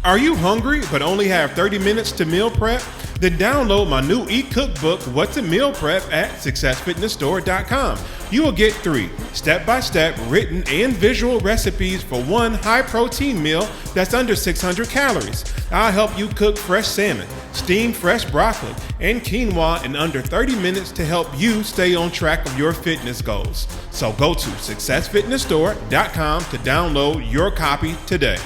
Are you hungry but only have 30 minutes to meal prep? Then download my new e-cookbook, What to Meal Prep, at successfitnessstore.com. You will get 3 step-by-step written and visual recipes for one high-protein meal that's under 600 calories. I'll help you cook fresh salmon, steam fresh broccoli, and quinoa in under 30 minutes to help you stay on track of your fitness goals. So go to successfitnessstore.com to download your copy today.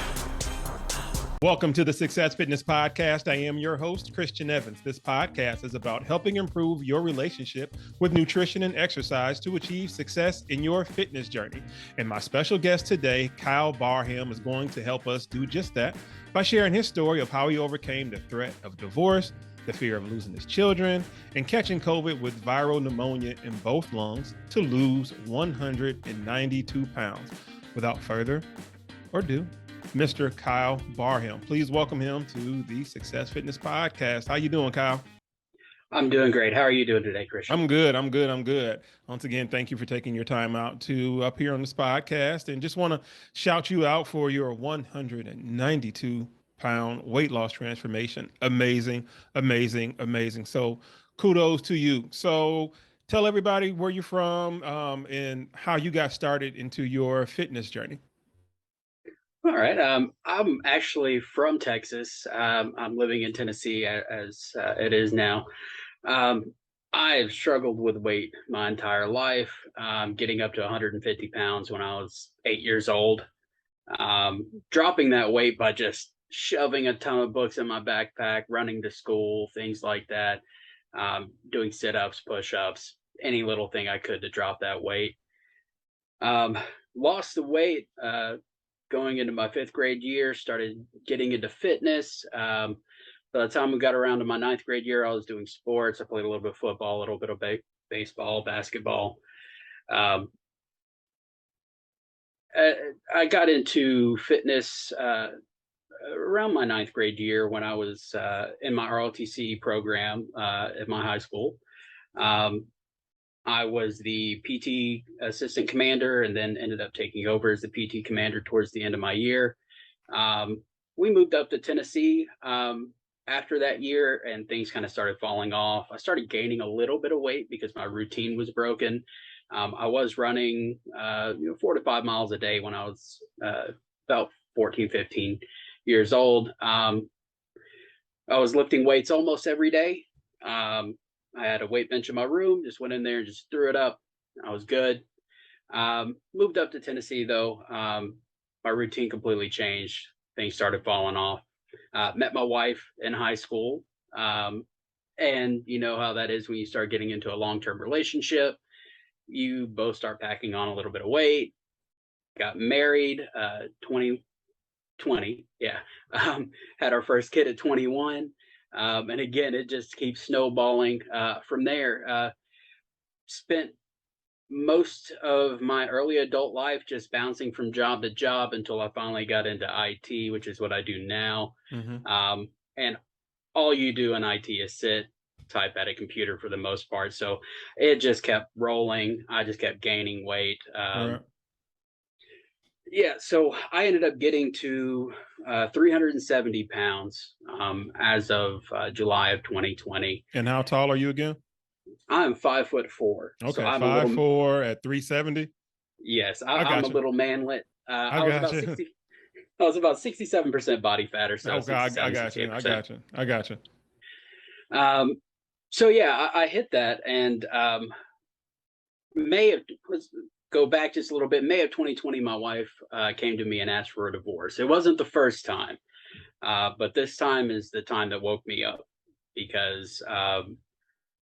Welcome to the Success Fitness Podcast. I am your host, Christian Evans. This podcast is about helping improve your relationship with nutrition and exercise to achieve success in your fitness journey. And my special guest today, Kyle Barham, is going to help us do just that by sharing his story of how he overcame the threat of divorce, the fear of losing his children, and catching COVID with viral pneumonia in both lungs to lose 192 pounds. Without further ado, Mr. Kyle Barham. Please welcome him to the Success Fitness Podcast. How you doing, Kyle? I'm doing great. How are you doing today, Christian? I'm good. Once again, thank you for taking your time out to appear on this podcast, and just want to shout you out for your 192-pound weight loss transformation. Amazing. So kudos to you. So tell everybody where you're from and how you got started into your fitness journey. All right. I'm actually from Texas. I'm living in Tennessee as it is now. I've struggled with weight my entire life, getting up to 150 pounds when I was 8 years old, dropping that weight by just shoving a ton of books in my backpack, running to school, things like that, doing sit-ups, push-ups, any little thing I could to drop that weight. Lost the weight, going into my 5th grade year, started getting into fitness. By the time we got around to my 9th grade year, I was doing sports. I played a little bit of football, a little bit of baseball, basketball. I got into fitness around my 9th grade year when I was in my ROTC program at my high school. I was the PT assistant commander and then ended up taking over as the PT commander towards the end of my year. We moved up to Tennessee after that year, and things kind of started falling off. I started gaining a little bit of weight because my routine was broken. I was running 4 to 5 miles a day when I was about 14, 15 years old. I was lifting weights almost every day. I had a weight bench in my room, just went in there and just threw it up. I was good. Moved up to Tennessee, though. My routine completely changed. Things started falling off. Met my wife in high school. And you know how that is when you start getting into a long-term relationship. You both start packing on a little bit of weight. Got married 2020. Yeah. Had our first kid at 21. And again, it just keeps snowballing from there. Spent most of my early adult life just bouncing from job to job until I finally got into IT, which is what I do now. Mm-hmm. And all you do in IT is sit, type at a computer for the most part. So it just kept rolling. I just kept gaining weight. Right. Yeah, so I ended up getting to 370 pounds as of July of 2020. And how tall are you again? I'm 5'4". Okay, so 5'4" at 370. Yes, I'm a little manlet. I was about 67% body fat or so. Okay, I got you. So yeah, I hit that, and go back just a little bit. May of 2020, my wife came to me and asked for a divorce. It wasn't the first time, but this time is the time that woke me up because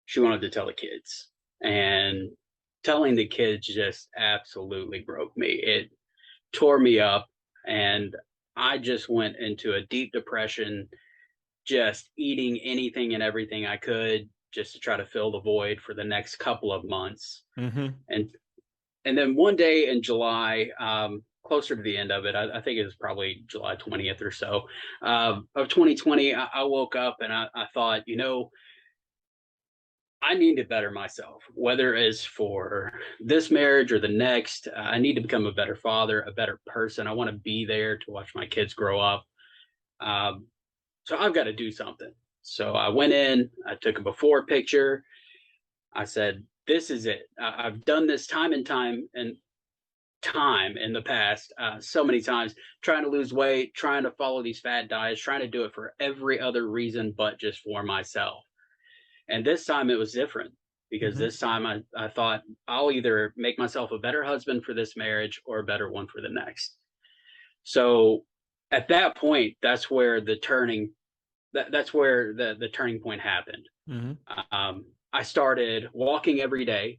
she wanted to tell the kids. And telling the kids just absolutely broke me. It tore me up, and I just went into a deep depression, just eating anything and everything I could just to try to fill the void for the next couple of months. Mm-hmm. And then one day in July, closer to the end of it, I think it was probably July 20th or so of 2020, I woke up and I thought, I need to better myself, whether it's for this marriage or the next. I need to become a better father, a better person. I want to be there to watch my kids grow up. So I've got to do something. So I went in, I took a before picture. I said, this is it. I've done this time and time in the past, so many times, trying to lose weight, trying to follow these fad diets, trying to do it for every other reason but just for myself. And this time it was different because Mm-hmm. this time I thought I'll either make myself a better husband for this marriage or a better one for the next. So at that point, that's where that's where the turning point happened. Mm-hmm. I started walking every day.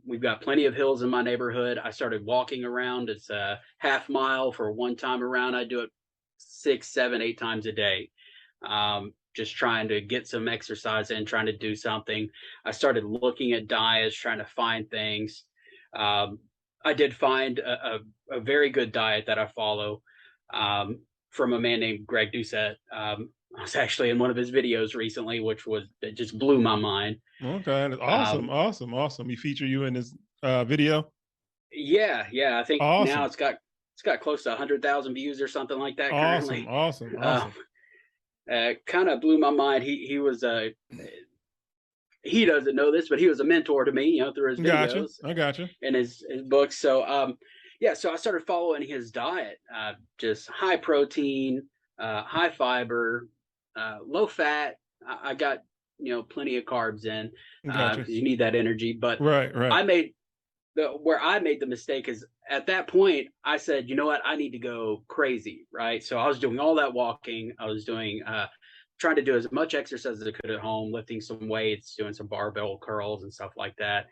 We've got plenty of hills in my neighborhood. I started walking around. It's a half mile for one time around. I do it 6, 7, 8 times a day. Just trying to get some exercise in, trying to do something. I started looking at diets, trying to find things. Um, I did find a very good diet that I follow um, from a man named Greg Doucette. I was actually in one of his videos recently, which was it just blew my mind. Okay, that's awesome, Um, awesome, awesome. He feature you in this video. yeah. I think now Awesome, it's got close to 100,000 views or something like that awesome, currently. awesome, Um, awesome. kind of blew my mind. He doesn't know this, but he was a mentor to me, through his Gotcha. videos I gotcha. and his books. So yeah, so I started following his diet, just high protein, high fiber, low fat. I got plenty of carbs in Gotcha. because you need that energy. But Right, right. I made where I made the mistake is at that point I said, you know what, I need to go crazy, right? So I was doing all that walking. I was doing trying to do as much exercise as I could at home, lifting some weights, doing some barbell curls and stuff like that.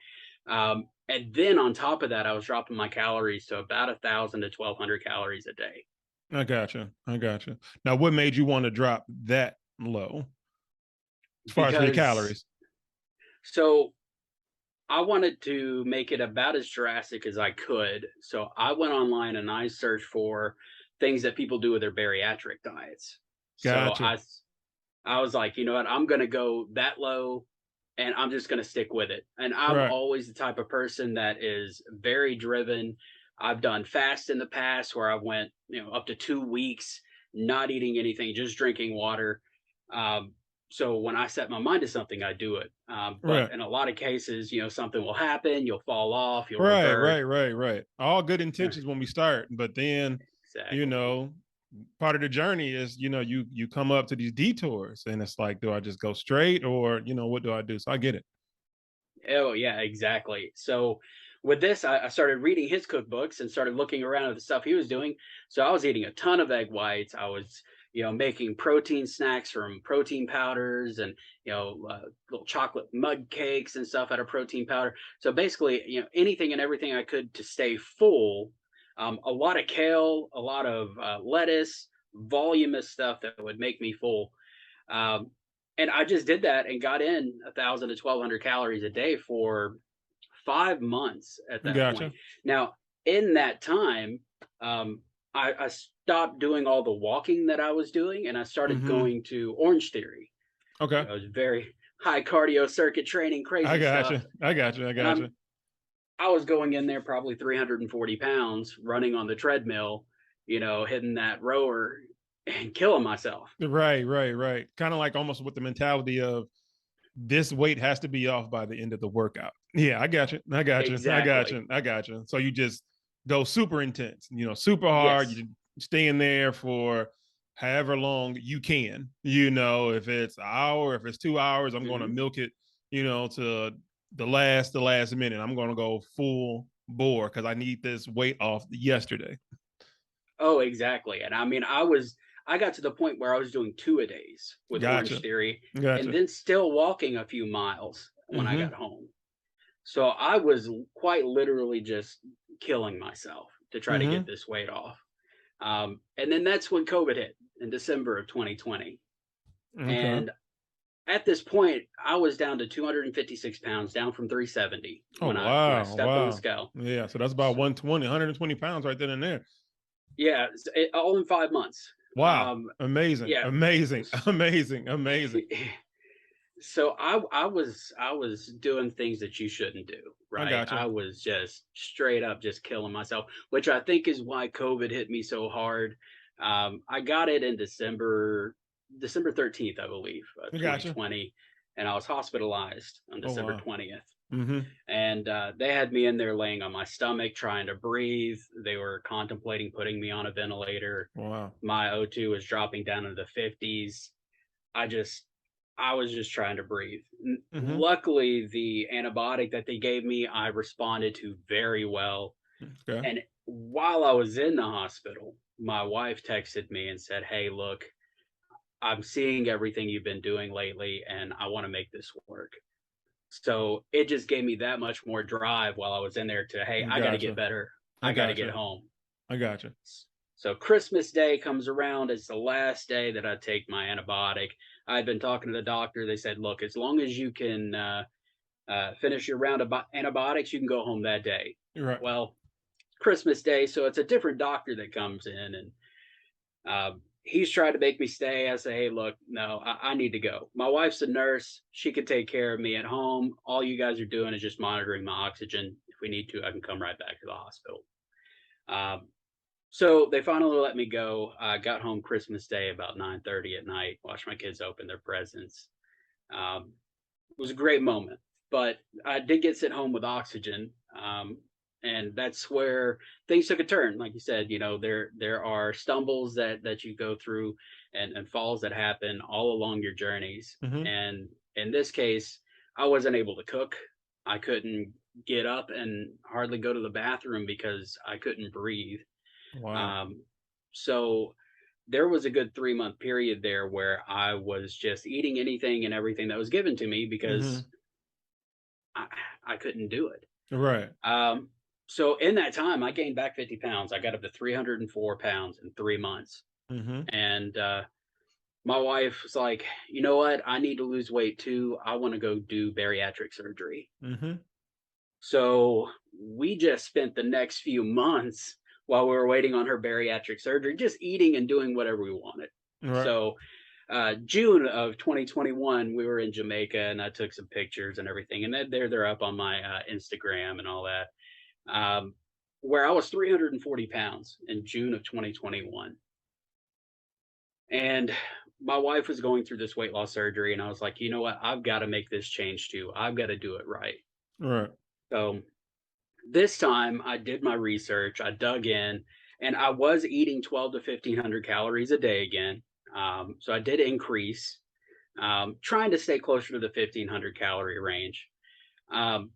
And then on top of that, I was dropping my calories to about 1,000 to 1,200 calories a day. I gotcha. I gotcha. Now, what made you want to drop that low as far as for your Because calories? so I wanted to make it about as drastic as I could. So I went online and I searched for things that people do with their bariatric diets. So Gotcha. I was like, you know what, I'm going to go that low and I'm just going to stick with it. And I'm Right. always the type of person that is very driven. I've done fast in the past where I went, up to 2 weeks not eating anything, just drinking water. Um, so when I set my mind to something, I do it. But Right. in a lot of cases, something will happen, you'll fall off, you'll Right. revert. Right. Right. Right. All good intentions when we start, but then, you Exactly. know, part of the journey is, you come up to these detours, and it's like, do I just go straight, or what do I do? So I get it. Oh yeah, exactly. So with this, I started reading his cookbooks and started looking around at the stuff he was doing. So I was eating a ton of egg whites. I was, making protein snacks from protein powders and little chocolate mug cakes and stuff out of protein powder. So basically, anything and everything I could to stay full. A lot of kale, a lot of lettuce, voluminous stuff that would make me full. Um, and I just did that and got in 1,000 to 1,200 calories a day for 5 months at that point. Gotcha. Now, in that time, um, I stopped doing all the walking that I was doing and I started Mm-hmm. going to Orange Theory. Okay. It was very high cardio circuit training, I crazy stuff. gotcha. I gotcha. I And gotcha. I was going in there probably 340 pounds running on the treadmill, hitting that rower and killing myself. Right. Right. Right. Kind of like almost with the mentality of, this weight has to be off by the end of the workout. Yeah, I got you. I got you. I got Exactly. you. I got you. So you just go super intense, super hard. Yes. You stay in there for however long you can. If it's an hour, if it's 2 hours, I'm going to Mhm. milk it, to the last minute. I'm going to go full bore because I need this weight off yesterday. Oh, exactly. And I mean, I got to the point where I was doing 2-a-days with Orange Gotcha. Theory and Gotcha. then still walking a few miles when I Mm-hmm. got home. So I was quite literally just killing myself to try to get Mm-hmm. this weight off. And then that's when COVID hit in December of 2020. Okay. And at this point, I was down to 256 pounds, down from 370 Oh, when I wow. stepped on the Wow. scale. Yeah. So that's about So, 120 pounds right then and there. yeah, all in 5 months. Wow. Um, Amazing. yeah. Amazing. Amazing. Amazing. So I was doing things that you shouldn't do, I right? gotcha. I was just straight up just killing myself, which I think is why COVID hit me so hard. I got it in December 13th, I believe, I gotcha. 2020, and I was hospitalized on Oh December wow. 20th. Mm-hmm. And they had me in there laying on my stomach, trying to breathe. They were contemplating putting me on a ventilator. Wow. My O2 was dropping down into the 50s. I just, I was just trying to breathe. Mm-hmm. Luckily, the antibiotic that they gave me, I responded to very well. Okay. And while I was in the hospital, my wife texted me and said, "Hey, look, I'm seeing everything you've been doing lately, and I want to make this work." So it just gave me that much more drive while I was in there to, hey, I got to get Gotcha. better. I I got to get gotcha. home. I gotcha. So Christmas Day comes around. It's the last day that I take my antibiotic. I'd been talking to the doctor. They said, look, as long as you can finish your round of antibiotics, you can go home that day. You're right. Well, Christmas Day, so it's a different doctor that comes in, and he's trying to make me stay. I say, hey, look, no, I need to go. My wife's a nurse. She can take care of me at home. All you guys are doing is just monitoring my oxygen. If we need to, I can come right back to the hospital. Um, so they finally let me go. I got home Christmas Day about 9:30 at night. Watched my kids open their presents. It was a great moment, but I did get sent home with oxygen. And that's where things took a turn. Like you said, there are stumbles that you go through, and falls that happen all along your journeys. Mm-hmm. And in this case, I wasn't able to cook. I couldn't get up and hardly go to the bathroom because I couldn't breathe. Wow. Um, so there was a good 3-month period there where I was just eating anything and everything that was given to me Mm-hmm. because I, I couldn't do it. Right. Um, so in that time, I gained back 50 pounds. I got up to 304 pounds in 3 months. Mm-hmm. And my wife was like, you know what? I need to lose weight too. I want to go do bariatric surgery. Mm-hmm. So we just spent the next few months while we were waiting on her bariatric surgery, just eating and doing whatever we wanted. Right. So June of 2021, we were in Jamaica, and I took some pictures and everything, and they're up on my Instagram and all that. Um, where I was 340 pounds in June of 2021, and my wife was going through this weight loss surgery, and I was like, you know what, I've got to make this change too. I've got to do it right. Right. So this time I did my research, I dug in, and I was eating 12 to 1500 calories a day again. So I did increase, trying to stay closer to the 1500 calorie range. Um,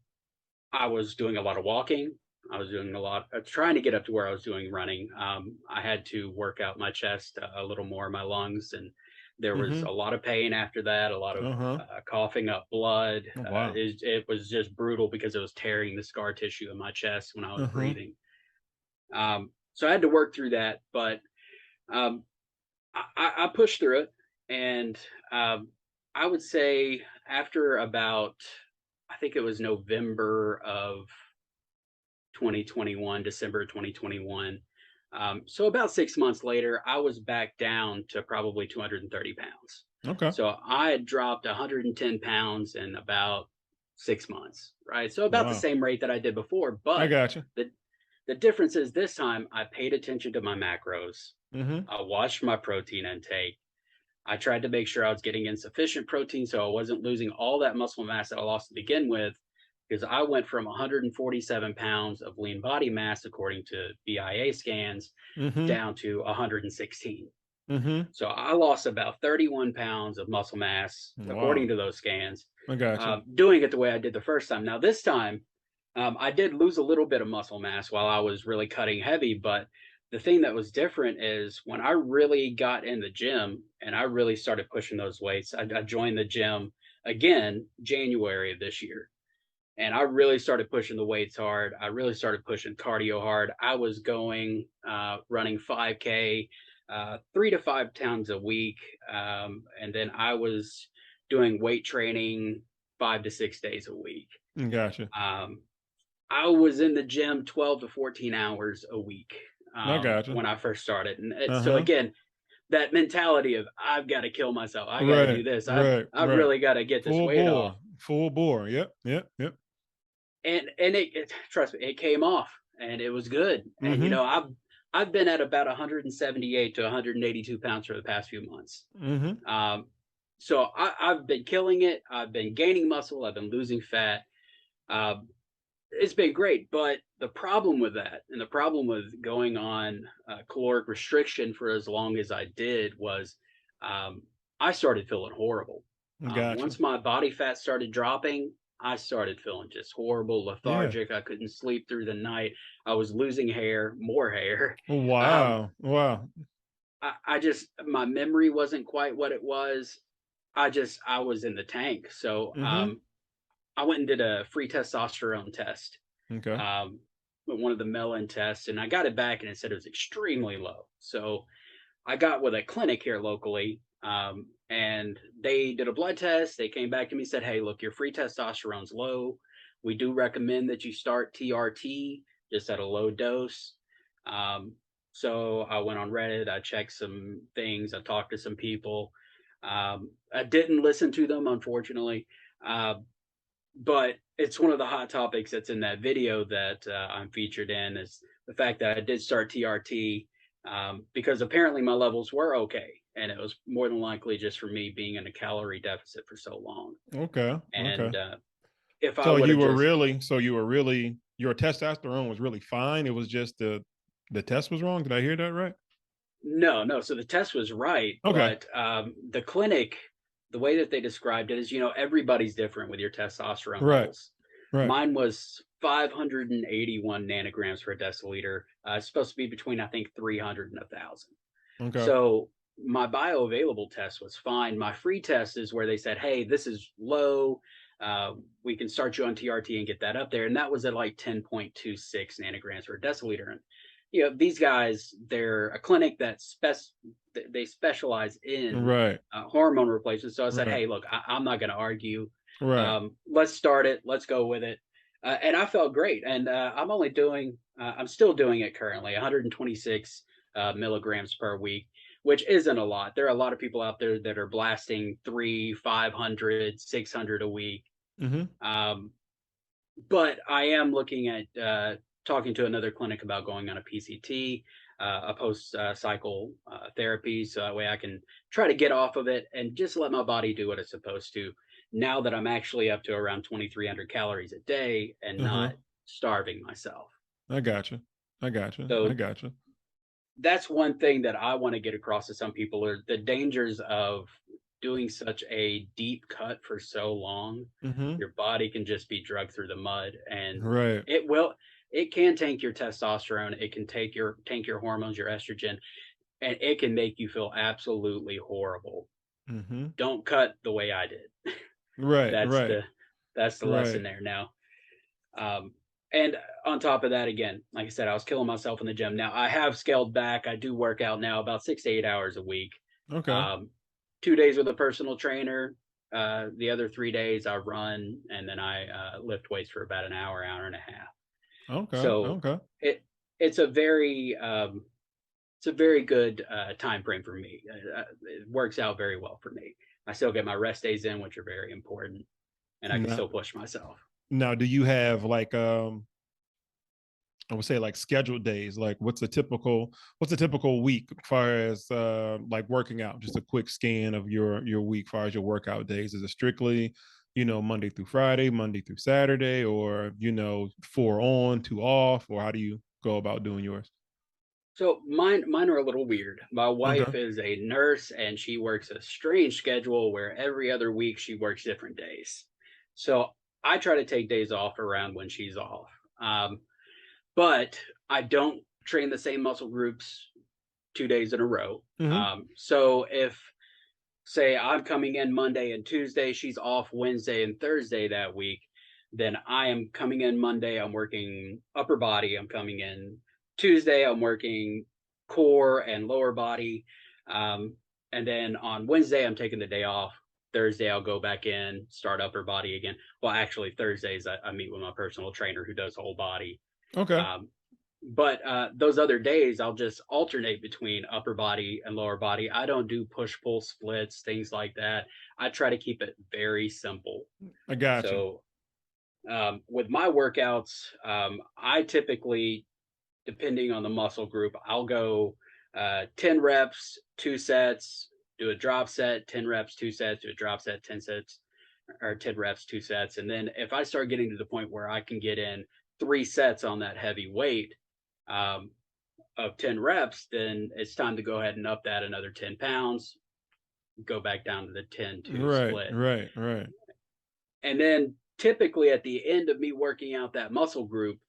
I was doing a lot of walking. I was doing a lot, trying to get up to where I was doing running. I had to work out my chest a little more, my lungs, and there was Mm-hmm. a lot of pain after that, a lot of Uh-huh. coughing up blood. Oh, wow. It was just brutal because it was tearing the scar tissue in my chest when I was Uh-huh. breathing. So I had to work through that, but um, I pushed through it. And um, I would say after about, I think it was November of 2021, December 2021. So about 6 months later, I was back down to probably 230 pounds. Okay. So I had dropped 110 pounds in about 6 months, right? So about the Wow. same rate that I did before. I But gotcha. the difference is this time I paid attention to my macros. Mm-hmm. I watched my protein intake. I tried to make sure I was getting in sufficient protein so I wasn't losing all that muscle mass that I lost to begin with, because I went from 147 pounds of lean body mass, according to BIA scans, Mm-hmm. down to 116. Mm-hmm. So I lost about 31 pounds of muscle mass, according Wow. to those scans, I gotcha. doing it the way I did the first time. Now, this time, I did lose a little bit of muscle mass while I was really cutting heavy, but the thing that was different is when I really got in the gym and I really started pushing those weights. I joined the gym again January of this year, and I really started pushing the weights hard. I really started pushing cardio hard. I was going running 5K 3 to 5 times a week, and then I was doing weight training 5 to 6 days a week. Gotcha. Um, I was in the gym 12 to 14 hours a week I gotcha. when I first started. And so Uh-huh. again, that mentality of I've got to kill myself. I got to do Right. this. Right. I've Right. really got to get this Full weight off. bore. Full bore. Yep. Yep. Yep. And trust me, it came off and it was good. And Mm-hmm. I've been at about 178 to 182 pounds for the past few months. Mm-hmm. Um, so I've been killing it. I've been gaining muscle. I've been losing fat. Um, it's been great, but the problem with that, and the problem with going on caloric restriction for as long as I did, was um, I started feeling horrible. Gotcha. Once my body fat started dropping, I started feeling just horrible, Yeah. lethargic. I couldn't sleep through the night. I was losing hair, more hair. Um, Wow. Wow. I just, my memory wasn't quite what it was. I was in the tank. So Mm-hmm. I went and did a free testosterone test, Okay. um, with one of the melon tests, and I got it back, and it said it was extremely low. So I got with a clinic here locally, and they did a blood test. They came back to me and said, "Hey, look, your free testosterone's low. We do recommend that you start TRT just at a low dose." Um, so I went on Reddit. I checked some things. I talked to some people. I didn't listen to them, unfortunately. Uh, but it's one of the hot topics that's in that video that I'm featured in, is the fact that I did start TRT, because apparently my levels were okay, and it was more than likely just for me being in a calorie deficit for so long. Okay. Okay. And if I So would you have were just really, so you were really, your testosterone was really fine. It was just the test was wrong. Did I hear that right? No, no. So the test was right, Okay. but the clinic, the way that they described it is, everybody's different with your testosterone Right. levels. Right. Mine was 581 nanograms per deciliter. It's supposed to be between, I think, 300 and 1,000. Okay. So my bioavailable test was fine. My free test is where they said, "Hey, this is low. We can start you on TRT and get that up there." And that was at like 10.26 nanograms per deciliter. And these guys, they're a clinic that they specialize in Right. hormone replacement. So I said, Right. "Hey, look, I'm not going to argue. Right. Let's start it. Let's go with it." And I felt great. And I'm still doing it currently, 126 milligrams per week, which isn't a lot. There are a lot of people out there that are blasting 500, 600 a week. Mm-hmm. Um, but I am looking at talking to another clinic about going on a PCT, a post cycle therapy, so that way I can try to get off of it and just let my body do what it's supposed to. Now that I'm actually up to around 2,300 calories a day and Uh-huh. not starving myself. I gotcha. I gotcha. I So gotcha. that's one thing that I want to get across to some people, are the dangers of doing such a deep cut for so long. Mm-hmm. Your body can just be drugged through the mud, and Right. it will it can tank your testosterone, it can tank your hormones, your estrogen, and it can make you feel absolutely horrible. Mm-hmm. Don't cut the way I did. Right. That's Right. the that's the lesson Right. there now. Um, and on top of that, again, like I said, I was killing myself in the gym. Now I have scaled back. I do work out now about 6 to 8 hours a week. Okay. Um, 2 days with a personal trainer. The other 3 days I run, and then I lift weights for about an hour, hour and a half. Okay. So Okay. it it's a very good time frame for me. It works out very well for me. I still get my rest days in, which are very important, and I can Now, still push myself. now, do you have like I would say like scheduled days? Like what's a typical week as far as like working out? Just a quick scan of your week as far as your workout days. Is it strictly, Monday through Friday, Monday through Saturday, or 4 on, 2 off, or how do you go about doing yours? So mine are a little weird. My Okay. wife is a nurse, and she works a strange schedule where every other week she works different days. So I try to take days off around when she's off. Um, but I don't train the same muscle groups 2 days in a row. Mm-hmm. So if, say, I'm coming in Monday and Tuesday, she's off Wednesday and Thursday that week, then I am coming in Monday, I'm working upper body. I'm coming in Tuesday, I'm working core and lower body. Um, and then on Wednesday, I'm taking the day off. Thursday, I'll go back in, start upper body again. Well, actually, Thursdays, I meet with my personal trainer who does whole body. Okay. Um, but those other days, I'll just alternate between upper body and lower body. I don't do push pull splits, things like that. I try to keep it very simple. I got you. So with my workouts, I typically depending on the muscle group, I'll go 10 reps, 2 sets, do a drop set, 10 reps, 2 sets, do a drop set, 10 sets, or 10 reps, 2 sets. And then if I start getting to the point where I can get in 3 sets on that heavy weight um, of 10 reps, then it's time to go ahead and up that another 10 pounds, go back down to the 10-2 Right, split. right, right. And then typically at the end of me working out that muscle group,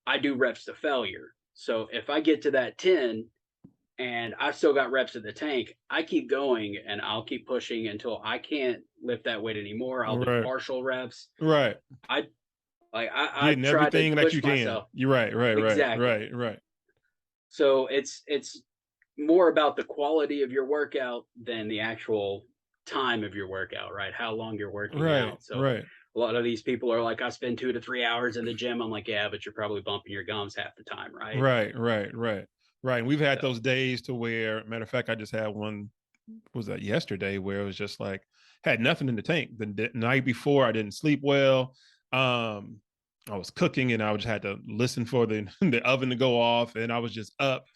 I do reps to failure. So if I get to that 10 and I've still got reps in the tank, I keep going and I'll keep pushing until I can't lift that weight anymore. I'll do Right, partial reps. right. I I Getting try to everything that you push can. myself. You're right, right, right, Exactly. right, right. So it's more about the quality of your workout than the actual time of your workout, right? How long you're working Right, out. So right, a lot of these people are like, I spend 2 to 3 hours in the gym. I'm like, yeah, but you're probably bumping your gums half the time, right? right, right, right. Right. And we've had So those days to where, matter of fact, I just had one, was that yesterday, where it was just like, had nothing in the tank. The night before, I didn't sleep well. Um, I was cooking and I just had to listen for the the oven to go off, and I was just up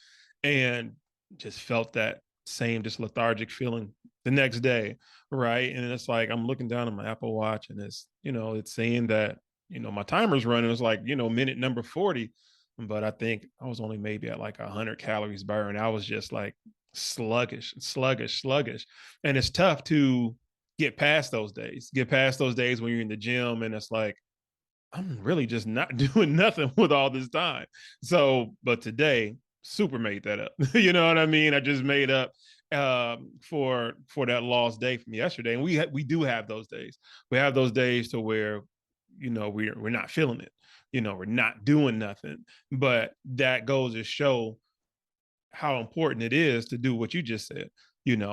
and just felt that same just lethargic feeling the next day, right? And it's like I'm looking down at my Apple Watch, and it's, it's saying that, my timer's running. It's like, minute number 40, but I think I was only maybe at like 100 calories burned. I was just like sluggish, sluggish, sluggish. And it's tough to get past those days when you're in the gym and it's like, I'm really just not doing nothing with all this time. So, but today, super made that up. You know what I mean? I just made up for that lost day from yesterday, and we do have those days. We have those days to where, we're not feeling it. We're not doing nothing. But that goes to show how important it is to do what you just said,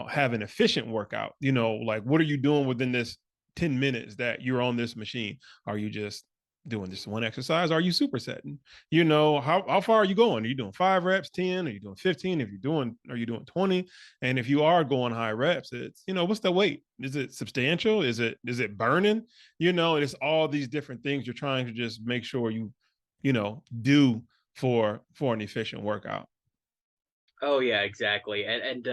have an efficient workout, like what are you doing within this 10 minutes that you're on this machine? Are you just doing this one exercise? Are you supersetting? How far are you going? Are you doing 5 reps, 10? Are you doing 15? Are you doing 20? And if you are going high reps, it's, what's the weight? Is it substantial? Is it burning? And it's all these different things you're trying to just make sure do for an efficient workout. oh yeah, exactly. And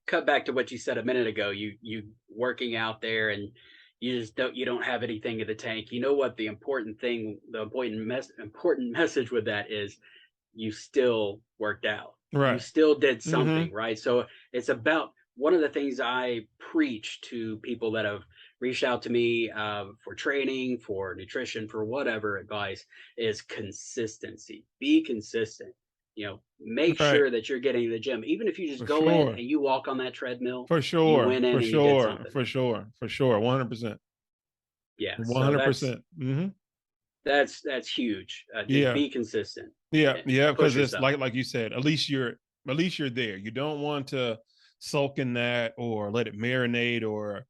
cut back to what you said a minute ago. You working out there and you don't have anything in the tank. You know what the important thing, the important message with that is, you still worked out. You Right. still did Mm-hmm. something, right? So it's about, one of the things I preach to people that have reached out to me for training, for nutrition, for whatever advice, is consistency. Be consistent. Make Right. sure that you're getting to the gym. Even if you just For go in sure. and you walk on that treadmill, For you sure. went in For and you did sure. something. For sure. For sure. 100%. Yeah. So that's 100%. Mm-hmm. that's huge. Just Yeah. be consistent Yeah. and Yeah. push Because it's yourself. like you said, at least you're there. You don't want to sulk in that or let it marinate or,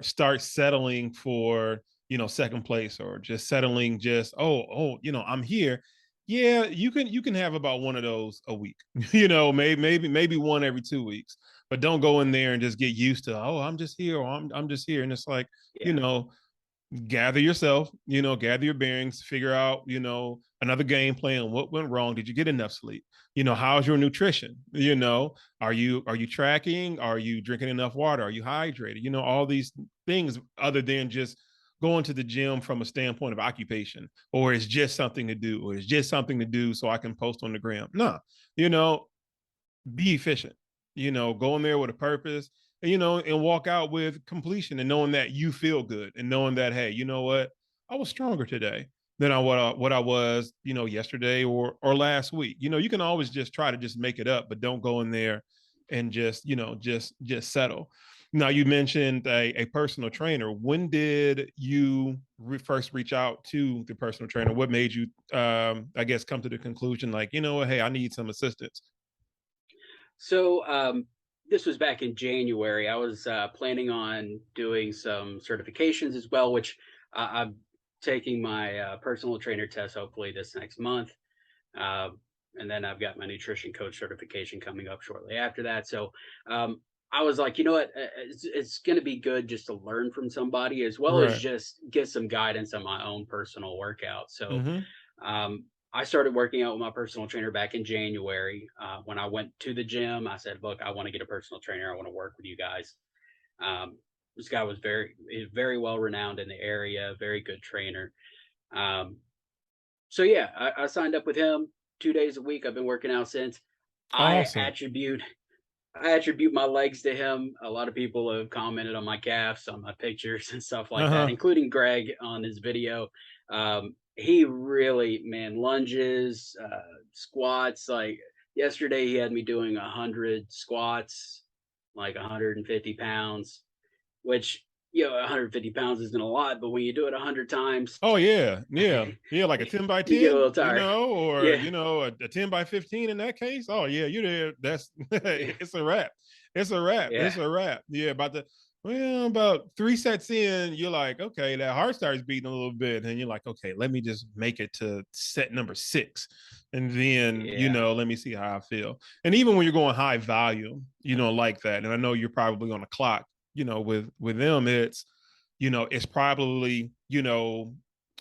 start settling for, second place or just settling just, I'm here. Yeah, you can have about one of those a week. Maybe one every 2 weeks. But don't go in there and just get used to, I'm just here or I'm just here. And it's like, you Yeah. know, gather yourself, gather your bearings, figure out, another game plan. What went wrong? Did you get enough sleep? How's your nutrition? Are you tracking? Are you drinking enough water? Are you hydrated? All these things other than just going to the gym from a standpoint of occupation, or it's just something to do, or it's just something to do so I can post on the gram. No, you know, be efficient, go in there with a purpose, and walk out with completion and knowing that you feel good and knowing that, hey, you know what? I was stronger today than what I was, yesterday or last week. You can always just try to just make it up, but don't go in there and just settle. Now you mentioned a personal trainer. When did you first reach out to the personal trainer? What made you, I guess, come to the conclusion like, hey, I need some assistance? So this was back in January. I was planning on doing some certifications as well, which I'm taking my personal trainer test hopefully this next month. Uh, and then I've got my nutrition coach certification coming up shortly after that. So um, I was like, you know what? It's going to be good just to learn from somebody as well as Right. just get some guidance on my own personal workout. So Mm-hmm. um, I started working out with my personal trainer back in January. When I went to the gym, I said, "Look, I want to get a personal trainer. I want to work with you guys." Um, this guy was very well renowned in the area, very good trainer. Um, so yeah, I signed up with him 2 days a week. I've been working out since. I Awesome. attribute I attribute my legs to him. A lot of people have commented on my calves, on my pictures, and stuff like that, Uh-huh. including Greg on his video. He really, man, lunges, squats. Like yesterday, he had me doing 100 squats, like 150 pounds, which, 150 pounds isn't a lot, but when you do it 100 times, Oh yeah, yeah, yeah, like a 10 by you get a 10, little tired. or Yeah. a 10 by 15 in that case. Oh yeah, you there. That's it's a wrap. It's a wrap. Yeah. It's a wrap. Yeah, about 3 sets in, you're like, okay, that heart starts beating a little bit, and you're like, okay, let me just make it to set number 6. And then, Yeah. let me see how I feel. And even when you're going high volume, like that. And I know you're probably on a clock, with them, it's probably,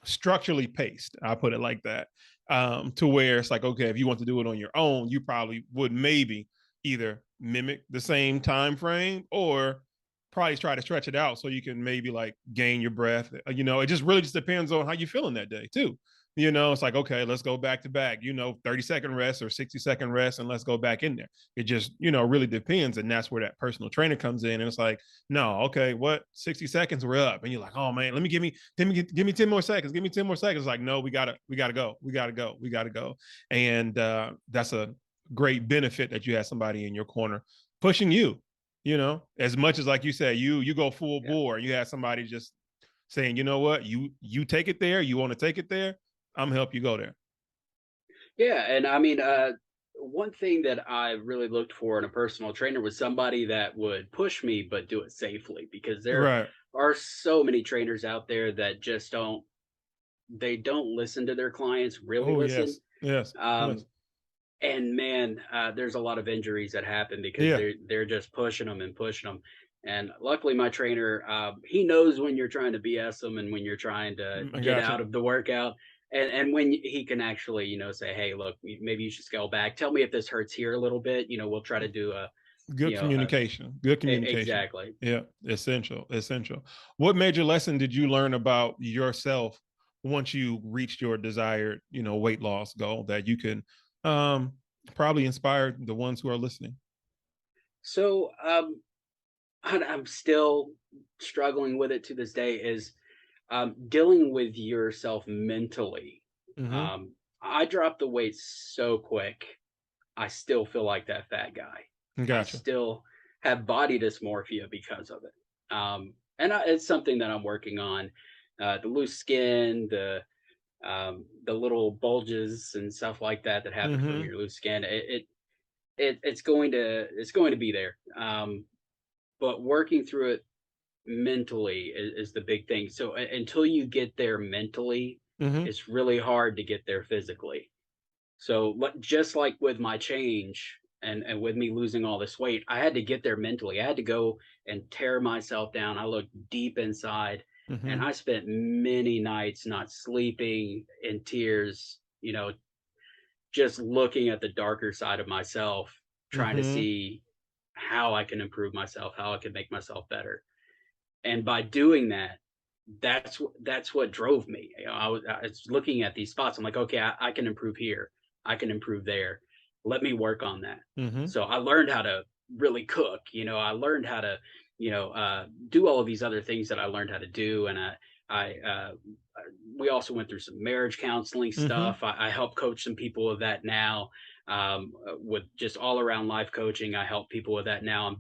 structurally paced. I'll put it like that. To where it's like, okay, if you want to do it on your own, you probably would maybe either mimic the same time frame or probably try to stretch it out so you can maybe like gain your breath. It just really just depends on how you're feeling that day too. It's like, okay, let's go back to back, 30-second rest or 60-second rest, and let's go back in there. It just, really depends. And that's where that personal trainer comes in. And it's like, no, okay, what? 60 seconds, we're up. And you're like, oh man, give me 10 more seconds. Give me 10 more seconds. Like, no, we gotta go. We gotta go. We gotta go. And that's a great benefit that you have somebody in your corner pushing you, as much as, like you said, you go full Yeah. bore. You have somebody just saying, you know what, you take it there, you want to take it there, I'm gonna help you go there. Yeah, and I mean, one thing that I really looked for in a personal trainer was somebody that would push me, but do it safely, because there Right. are so many trainers out there that just don't listen to their clients, really Oh listen. yes. Yes. Yes. Um, and man, there's a lot of injuries that happen because Yeah. they're just pushing them and pushing them. And luckily, my trainer, he knows when you're trying to BS them and when you're trying to I get gotcha. out of the workout, and when he can actually, say, hey, look, maybe you should scale back. Tell me if this hurts here a little bit. We'll try to do a, Good you know, a, communication. Good communication. exactly. Yeah, essential. Essential. What major lesson did you learn about yourself once you reached your desired, weight loss goal that you can um, probably inspire the ones who are listening? So I'm still struggling with it to this day. Is dealing with yourself mentally. Mm-hmm. Um, I dropped the weight so quick. I still feel like that fat guy. I Gotcha. still have body dysmorphia because of it. And it's something that I'm working on. The loose skin, the little bulges and stuff like that that happen from Mm-hmm. your loose skin. It's going to be there. But working through it mentally is the big thing. So until you get there mentally, Mm-hmm. it's really hard to get there physically. So just like with my change and with me losing all this weight, I had to get there mentally. I had to go and tear myself down. I looked deep inside, and Mm-hmm. I spent many nights not sleeping, in tears, just looking at the darker side of myself, trying to Mm-hmm. see how I can improve myself, how I can make myself better. And by doing that, that's what drove me. I was looking at these spots. I'm like, okay, I can improve here. I can improve there. Let me work on that. Mm-hmm. So I learned how to really cook. I learned how to, do all of these other things that I learned how to do. And we also went through some marriage counseling Mm-hmm. stuff. I help coach some people with that now. With just all around life coaching, I help people with that now.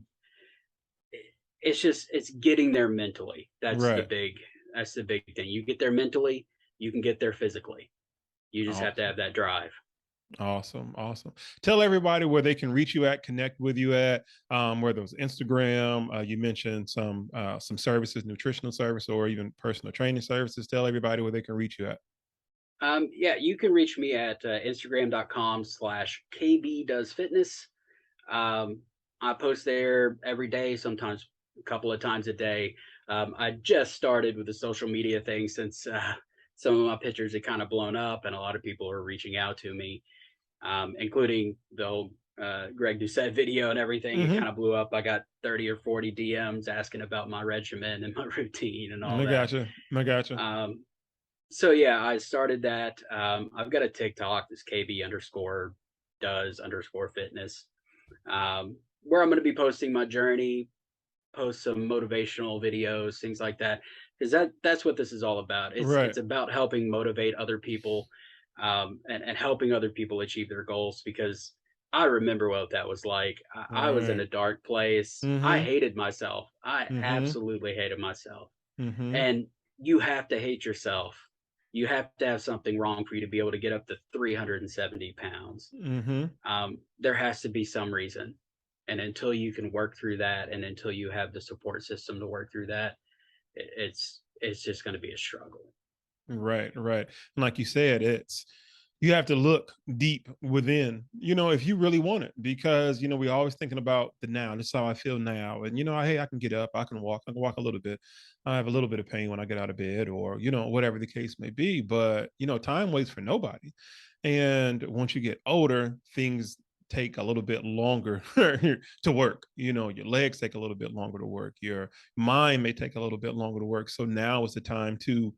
It's getting there mentally. Right. That's the big thing. You get there mentally, you can get there physically. You just have to Awesome. have that drive. Awesome. Awesome. Tell everybody where they can reach you at, connect with you at, whether it was Instagram, you mentioned some services, nutritional service, or even personal training services. Tell everybody where they can reach you at. Yeah, you can reach me at Instagram.com/KB does fitness. I post there every day, sometimes a couple of times a day. I just started with the social media thing since some of my pictures had kind of blown up, and a lot of people were reaching out to me, including the whole Greg Doucette video and everything. It kind of blew up. I got 30 or 40 DMs asking about my regimen and my routine and all that. I gotcha. So yeah, I started that. I've got a TikTok, this KB_does_fitness, where I'm going to be posting my journey, post some motivational videos, things like that, because that's what this is all about. It's about helping motivate other people, and helping other people achieve their goals, because I remember what that was like. I was in a dark place. I hated myself. I absolutely hated myself. And you have to hate yourself. You have to have something wrong for you to be able to get up to 370 pounds. There has to be some reason. And until you can work through that, and until you have the support system to work through that, it's just going to be a struggle. Right. And like you said, you have to look deep within, if you really want it, because, we always thinking about the now. This is how I feel now. And, hey, I can get up, I can walk a little bit. I have a little bit of pain when I get out of bed, or, whatever the case may be. But, time waits for nobody. And once you get older, things take a little bit longer to work. Your legs take a little bit longer to work. Your mind may take a little bit longer to work. So now is the time to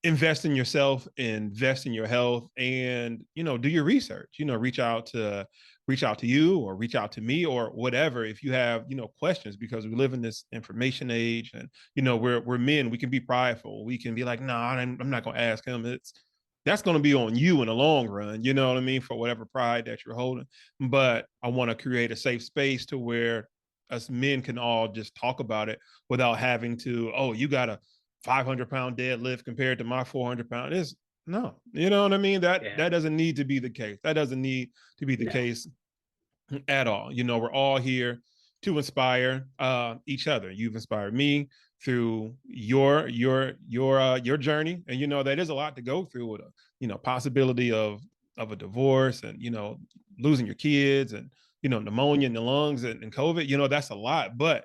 invest in yourself, invest in your health, and do your research. Reach out to you, or reach out to me, or whatever, if you have questions, because we live in this information age, and we're men. We can be prideful. We can be like, no, I'm not going to ask him. That's going to be on you in the long run, you know what I mean, for whatever pride that you're holding. But I want to create a safe space to where us men can all just talk about it without having to, oh, you got a 500-pound deadlift compared to my 400-pound. Is no, you know what I mean? That doesn't need to be the case. That doesn't need to be the case at all. We're all here to inspire each other. You've inspired me through your journey, and that is a lot to go through with a possibility of a divorce, and losing your kids, and pneumonia in the lungs, and COVID. That's a lot, but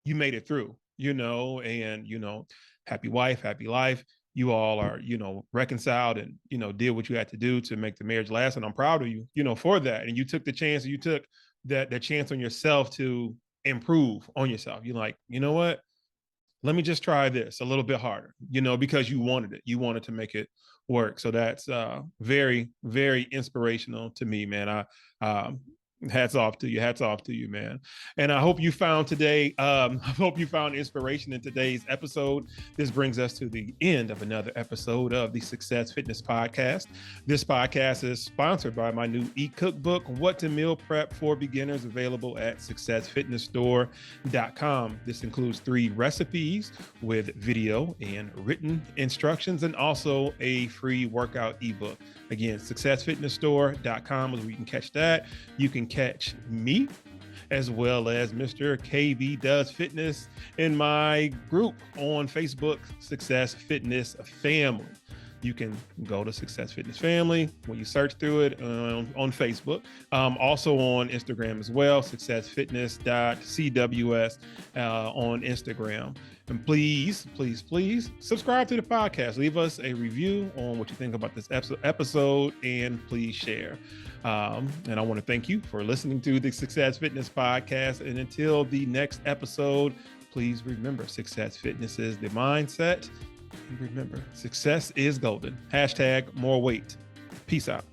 you made it through. And happy wife, happy life. You all are reconciled, and did what you had to do to make the marriage last, and I'm proud of you for that. And you took the chance, you took that chance on yourself to improve on yourself. You're like, you know what, let me just try this a little bit harder, because you wanted it. You wanted to make it work. So that's very, very inspirational to me, man. Hats off to you, man. And I hope you found today, I hope you found inspiration in today's episode. This brings us to the end of another episode of the Success Fitness Podcast. This podcast is sponsored by my new e-cookbook, What to Meal Prep for Beginners, available at successfitnessstore.com. This includes 3 recipes with video and written instructions, and also a free workout ebook. Again, successfitnessstore.com is where you can catch that. You can catch me, as well as Mr. KB Does Fitness, in my group on Facebook, Success Fitness Family. You can go to Success Fitness Family when you search through it on Facebook. Also on Instagram as well, successfitness.cws on Instagram. And please subscribe to the podcast. Leave us a review on what you think about this episode, and please share. And I want to thank you for listening to the Success Fitness Podcast. And until the next episode, please remember, success fitness is the mindset. And remember, success is golden. #more weight. Peace out.